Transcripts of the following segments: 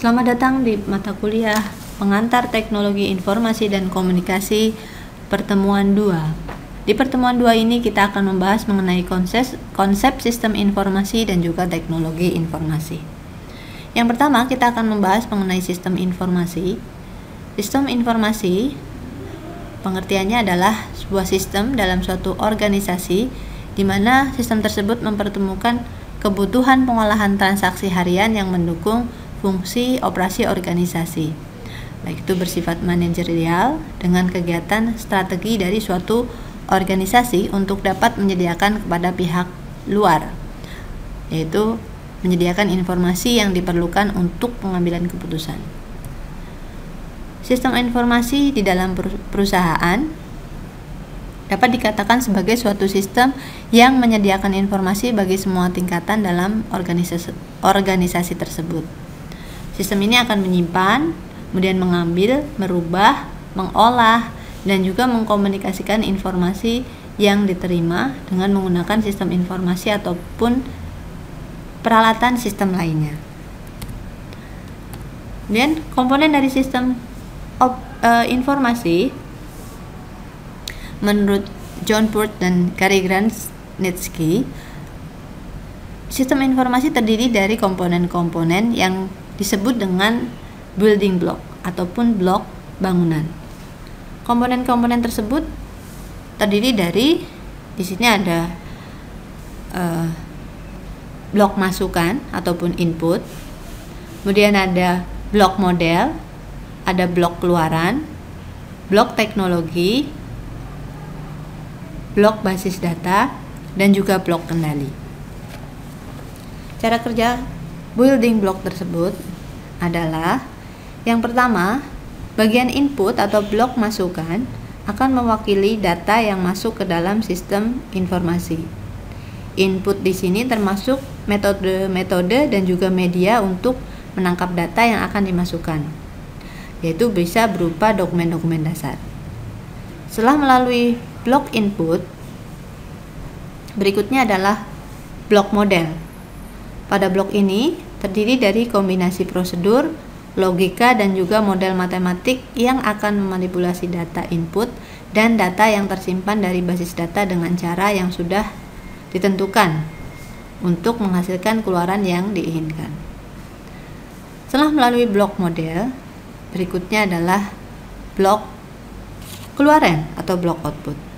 Selamat datang di mata kuliah Pengantar Teknologi Informasi dan Komunikasi pertemuan 2. Di pertemuan 2 ini kita akan membahas mengenai konsep sistem informasi dan juga teknologi informasi. Yang pertama, kita akan membahas mengenai sistem informasi. Sistem informasi pengertiannya adalah sebuah sistem dalam suatu organisasi di mana sistem tersebut mempertemukan kebutuhan pengolahan transaksi harian yang mendukung fungsi operasi organisasi, baik itu bersifat manajerial dengan kegiatan strategi dari suatu organisasi untuk dapat menyediakan kepada pihak luar, yaitu menyediakan informasi yang diperlukan untuk pengambilan keputusan. Sistem informasi di dalam perusahaan dapat dikatakan sebagai suatu sistem yang menyediakan informasi bagi semua tingkatan dalam organisasi tersebut. Sistem ini akan menyimpan, kemudian mengambil, merubah, mengolah, dan juga mengkomunikasikan informasi yang diterima dengan menggunakan sistem informasi ataupun peralatan sistem lainnya. Kemudian komponen dari sistem informasi menurut John Purt dan Gary Granitzky, sistem informasi terdiri dari komponen-komponen yang disebut dengan building block ataupun blok bangunan. Komponen-komponen tersebut terdiri dari, di sini ada blok masukan ataupun input, kemudian ada blok model, ada blok keluaran, blok teknologi, blok basis data, dan juga blok kendali. Cara kerja building block tersebut adalah, yang pertama, bagian input atau blok masukan akan mewakili data yang masuk ke dalam sistem informasi. Input di sini termasuk metode-metode dan juga media untuk menangkap data yang akan dimasukkan, yaitu bisa berupa dokumen-dokumen dasar. Setelah melalui blok input, berikutnya adalah blok model. Pada blok ini terdiri dari kombinasi prosedur, logika, dan juga model matematik yang akan memanipulasi data input dan data yang tersimpan dari basis data dengan cara yang sudah ditentukan untuk menghasilkan keluaran yang diinginkan. Setelah melalui blok model, berikutnya adalah blok keluaran atau blok output.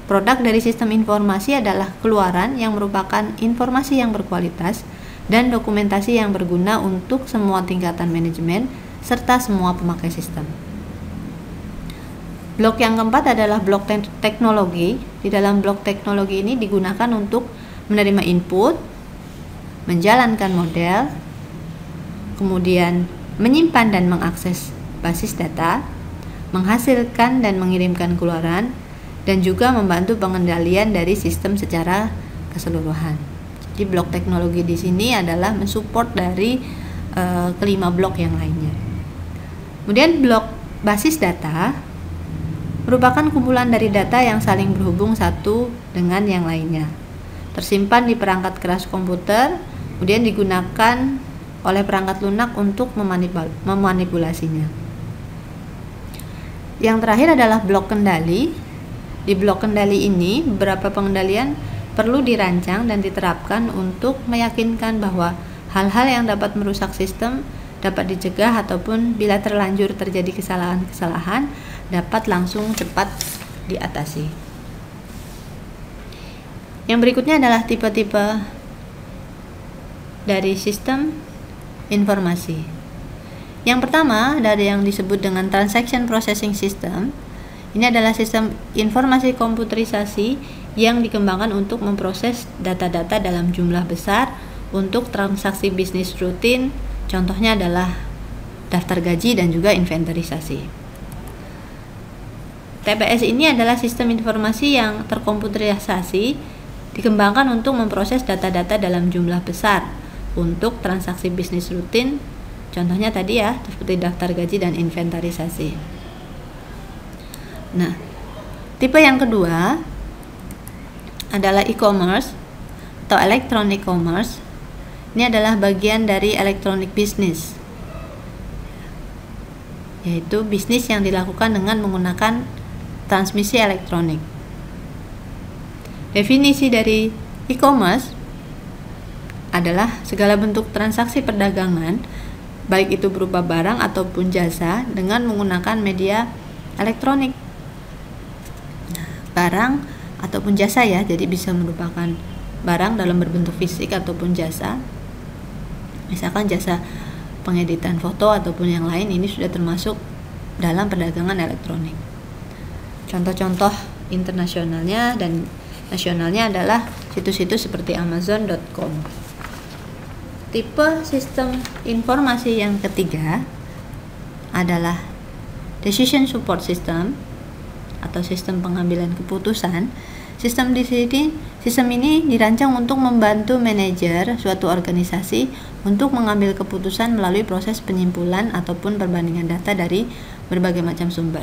Produk dari sistem informasi adalah keluaran yang merupakan informasi yang berkualitas dan dokumentasi yang berguna untuk semua tingkatan manajemen serta semua pemakai sistem. Blok yang keempat adalah blok teknologi. Di dalam blok teknologi ini digunakan untuk menerima input, menjalankan model, kemudian menyimpan dan mengakses basis data, menghasilkan dan mengirimkan keluaran, dan juga membantu pengendalian dari sistem secara keseluruhan. Jadi blok teknologi di sini adalah mensupport dari kelima blok yang lainnya. Kemudian blok basis data merupakan kumpulan dari data yang saling berhubung satu dengan yang lainnya. Tersimpan di perangkat keras komputer, kemudian digunakan oleh perangkat lunak untuk memanipulasinya. Yang terakhir adalah blok kendali. Di blok kendali ini, beberapa pengendalian perlu dirancang dan diterapkan untuk meyakinkan bahwa hal-hal yang dapat merusak sistem dapat dicegah ataupun bila terlanjur terjadi kesalahan-kesalahan dapat langsung cepat diatasi. Yang berikutnya adalah tipe-tipe dari sistem informasi. Yang pertama dari yang disebut dengan transaction processing system. Ini adalah sistem informasi komputerisasi yang dikembangkan untuk memproses data-data dalam jumlah besar untuk transaksi bisnis rutin. Contohnya adalah daftar gaji dan juga inventarisasi. TPS ini adalah sistem informasi yang terkomputerisasi, dikembangkan untuk memproses data-data dalam jumlah besar untuk transaksi bisnis rutin. Contohnya tadi ya, seperti daftar gaji dan inventarisasi. Nah, tipe yang kedua adalah e-commerce atau electronic commerce. Ini adalah bagian dari electronic business. yaitu bisnis yang dilakukan dengan menggunakan transmisi elektronik. Definisi dari e-commerce adalah segala bentuk transaksi perdagangan, baik itu berupa barang ataupun jasa, dengan menggunakan media elektronik. Nah, barang ataupun jasa ya, jadi bisa merupakan barang dalam berbentuk fisik ataupun jasa. Misalkan jasa pengeditan foto ataupun yang lain, ini sudah termasuk dalam perdagangan elektronik. Contoh-contoh internasionalnya dan nasionalnya adalah situs-situs seperti Amazon.com. Tipe sistem informasi yang ketiga adalah decision support system atau sistem pengambilan keputusan. Sistem ini dirancang untuk membantu manajer suatu organisasi untuk mengambil keputusan melalui proses penyimpulan ataupun perbandingan data dari berbagai macam sumber.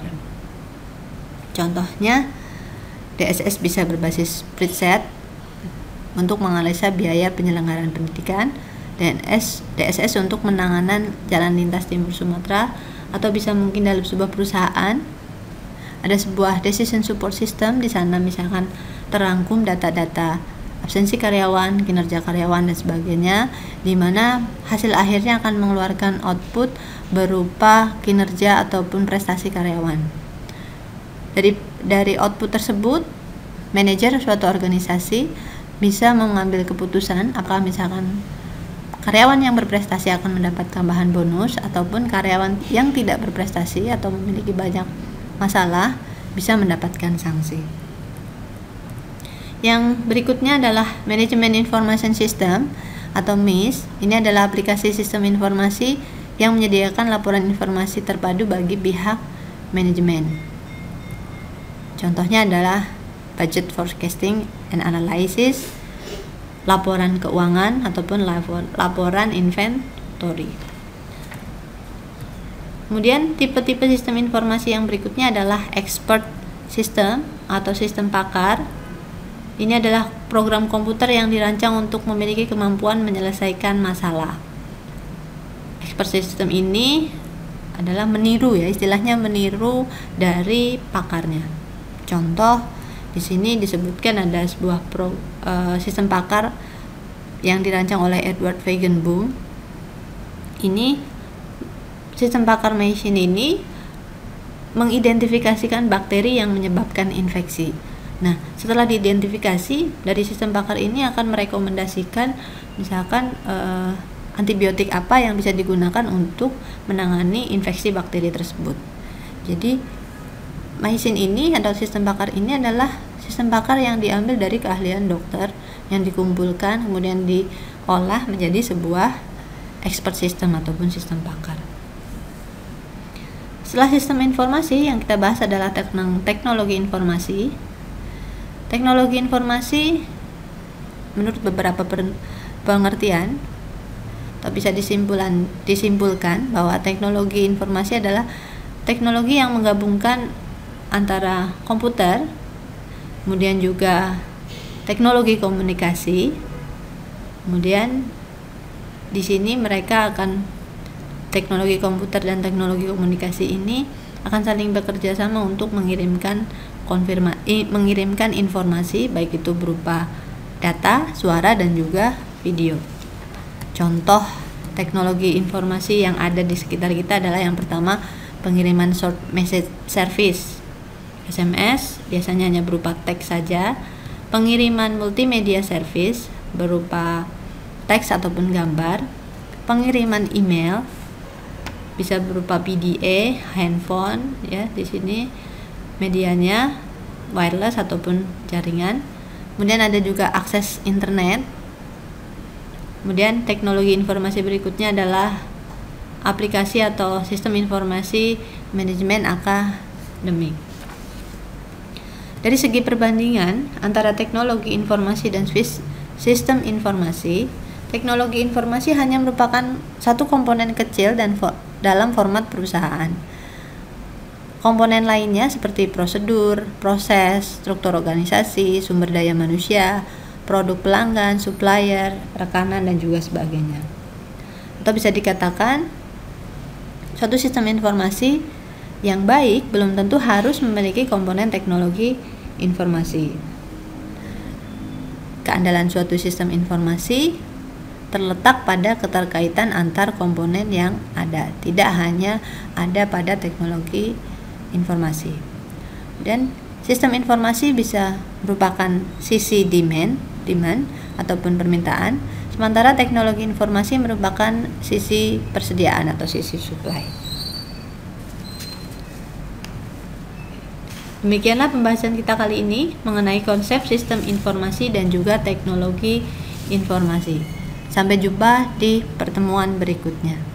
Contohnya, DSS bisa berbasis spreadsheet untuk menganalisa biaya penyelenggaraan pendidikan, DSS untuk penanganan jalan lintas timur Sumatera, atau bisa mungkin dalam sebuah perusahaan ada sebuah decision support system. Di sana misalkan terangkum data-data absensi karyawan, kinerja karyawan dan sebagainya, di mana hasil akhirnya akan mengeluarkan output berupa kinerja ataupun prestasi karyawan. Dari output tersebut, manajer suatu organisasi bisa mengambil keputusan apakah misalkan karyawan yang berprestasi akan mendapat tambahan bonus, ataupun karyawan yang tidak berprestasi atau memiliki banyak masalah bisa mendapatkan sanksi. Yang berikutnya adalah Management Information System atau MIS. Ini adalah aplikasi sistem informasi yang menyediakan laporan informasi terpadu bagi pihak manajemen. Contohnya adalah Budget Forecasting and Analysis, laporan keuangan ataupun laporan inventory. Kemudian tipe-tipe sistem informasi yang berikutnya adalah expert system atau sistem pakar. Ini adalah program komputer yang dirancang untuk memiliki kemampuan menyelesaikan masalah. Expert system ini adalah meniru ya, istilahnya meniru dari pakarnya. Contoh di sini disebutkan ada sebuah sistem pakar yang dirancang oleh Edward Feigenbaum. Ini sistem pakar machine ini mengidentifikasikan bakteri yang menyebabkan infeksi. Nah, setelah diidentifikasi, dari sistem pakar ini akan merekomendasikan misalkan antibiotik apa yang bisa digunakan untuk menangani infeksi bakteri tersebut. Jadi machine ini atau sistem pakar ini adalah sistem pakar yang diambil dari keahlian dokter yang dikumpulkan kemudian diolah menjadi sebuah expert system ataupun sistem pakar. Setelah sistem informasi, yang kita bahas adalah teknologi informasi. Teknologi informasi menurut beberapa pengertian atau bisa disimpulkan bahwa teknologi informasi adalah teknologi yang menggabungkan antara komputer, kemudian juga teknologi komunikasi. Kemudian di sini mereka akan teknologi komputer dan teknologi komunikasi ini akan saling bekerja sama untuk mengirimkan informasi, baik itu berupa data, suara dan juga video. Contoh teknologi informasi yang ada di sekitar kita adalah yang pertama, pengiriman short message service. SMS biasanya hanya berupa teks saja. Pengiriman multimedia service berupa teks ataupun gambar. Pengiriman email bisa berupa PDA, handphone ya, di sini medianya wireless ataupun jaringan. Kemudian ada juga akses internet. Kemudian teknologi informasi berikutnya adalah aplikasi atau sistem informasi manajemen akademik. Dari segi perbandingan antara teknologi informasi dan sistem informasi, teknologi informasi hanya merupakan satu komponen kecil dan dalam format perusahaan. Komponen lainnya seperti prosedur, proses, struktur organisasi, sumber daya manusia, produk pelanggan, supplier, rekanan dan juga sebagainya. Atau bisa dikatakan Suatu sistem informasi yang baik belum tentu harus memiliki komponen teknologi informasi. Keandalan suatu sistem informasi terletak pada keterkaitan antar komponen yang ada, tidak hanya ada pada teknologi informasi. Dan sistem informasi bisa merupakan sisi demand ataupun permintaan, sementara teknologi informasi merupakan sisi persediaan atau sisi supply. Demikianlah pembahasan kita kali ini mengenai konsep sistem informasi dan juga teknologi informasi. Sampai jumpa di pertemuan berikutnya.